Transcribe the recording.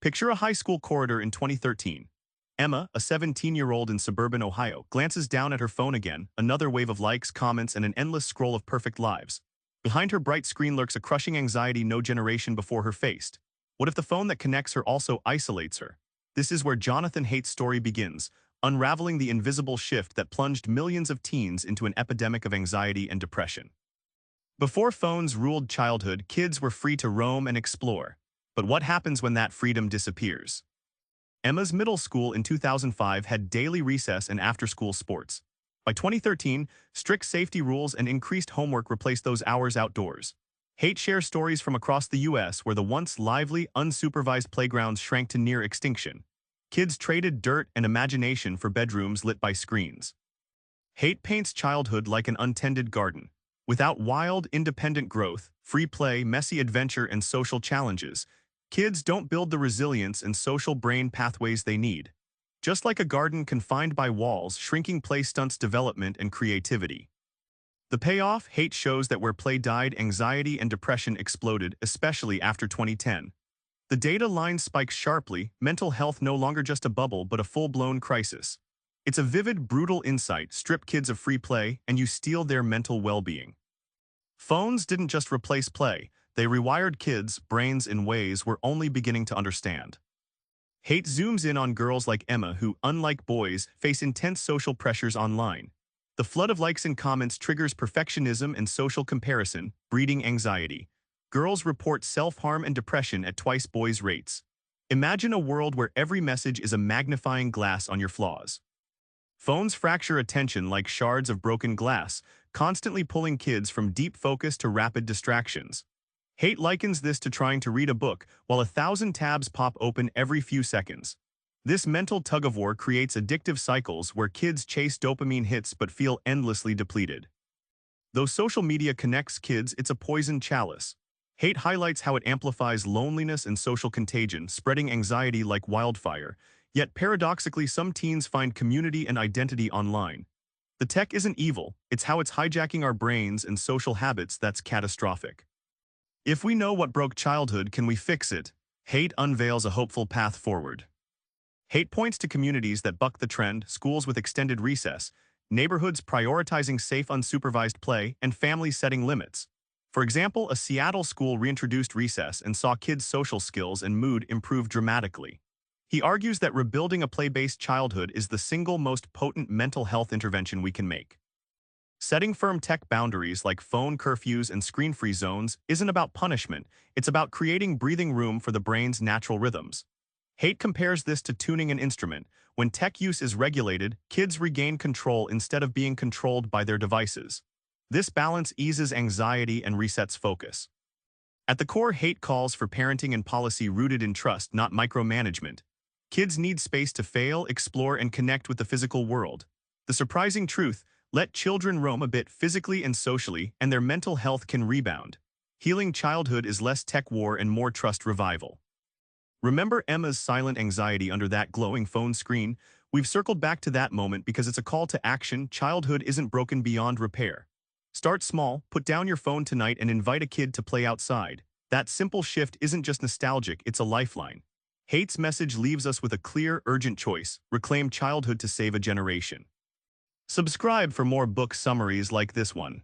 Picture a high school corridor in 2013. Emma, a 17-year-old in suburban Ohio, glances down at her phone again, another wave of likes, comments, and an endless scroll of perfect lives. Behind her bright screen lurks a crushing anxiety no generation before her faced. What if the phone that connects her also isolates her? This is where Jonathan Haidt's story begins, unraveling the invisible shift that plunged millions of teens into an epidemic of anxiety and depression. Before phones ruled childhood, kids were free to roam and explore. But what happens when that freedom disappears? Emma's middle school in 2005 had daily recess and after-school sports. By 2013, strict safety rules and increased homework replaced those hours outdoors. Haidt shares stories from across the U.S. where the once lively, unsupervised playgrounds shrank to near extinction. Kids traded dirt and imagination for bedrooms lit by screens. Haidt paints childhood like an untended garden. Without wild, independent growth, free play, messy adventure, and social challenges, kids don't build the resilience and social brain pathways they need. Just like a garden confined by walls, shrinking play stunts development and creativity. The payoff, Haidt shows that where play died, anxiety and depression exploded, especially after 2010. The data line spikes sharply, mental health no longer just a bubble but a full-blown crisis. It's a vivid, brutal insight: strip kids of free play and you steal their mental well-being. Phones didn't just replace play, they rewired kids' brains in ways we're only beginning to understand. Haidt zooms in on girls like Emma who, unlike boys, face intense social pressures online. The flood of likes and comments triggers perfectionism and social comparison, breeding anxiety. Girls report self-harm and depression at twice boys' rates. Imagine a world where every message is a magnifying glass on your flaws. Phones fracture attention like shards of broken glass, constantly pulling kids from deep focus to rapid distractions. Haidt likens this to trying to read a book while 1,000 tabs pop open every few seconds. This mental tug-of-war creates addictive cycles where kids chase dopamine hits but feel endlessly depleted. Though social media connects kids, it's a poison chalice. Haidt highlights how it amplifies loneliness and social contagion, spreading anxiety like wildfire. Yet paradoxically, some teens find community and identity online. The tech isn't evil, it's how it's hijacking our brains and social habits that's catastrophic. If we know what broke childhood, can we fix it? Haidt unveils a hopeful path forward. Haidt points to communities that buck the trend: schools with extended recess, neighborhoods prioritizing safe unsupervised play, and families setting limits. For example, a Seattle school reintroduced recess and saw kids' social skills and mood improve dramatically. He argues that rebuilding a play-based childhood is the single most potent mental health intervention we can make. Setting firm tech boundaries like phone curfews and screen-free zones isn't about punishment, it's about creating breathing room for the brain's natural rhythms. Haidt compares this to tuning an instrument. When tech use is regulated, kids regain control instead of being controlled by their devices. This balance eases anxiety and resets focus. At the core, Haidt calls for parenting and policy rooted in trust, not micromanagement. Kids need space to fail, explore, and connect with the physical world. The surprising truth: let children roam a bit physically and socially, and their mental health can rebound. Healing childhood is less tech war and more trust revival. Remember Emma's silent anxiety under that glowing phone screen? We've circled back to that moment because it's a call to action. Childhood isn't broken beyond repair. Start small, put down your phone tonight and invite a kid to play outside. That simple shift isn't just nostalgic, it's a lifeline. Haidt's message leaves us with a clear, urgent choice: reclaim childhood to save a generation. Subscribe for more book summaries like this one.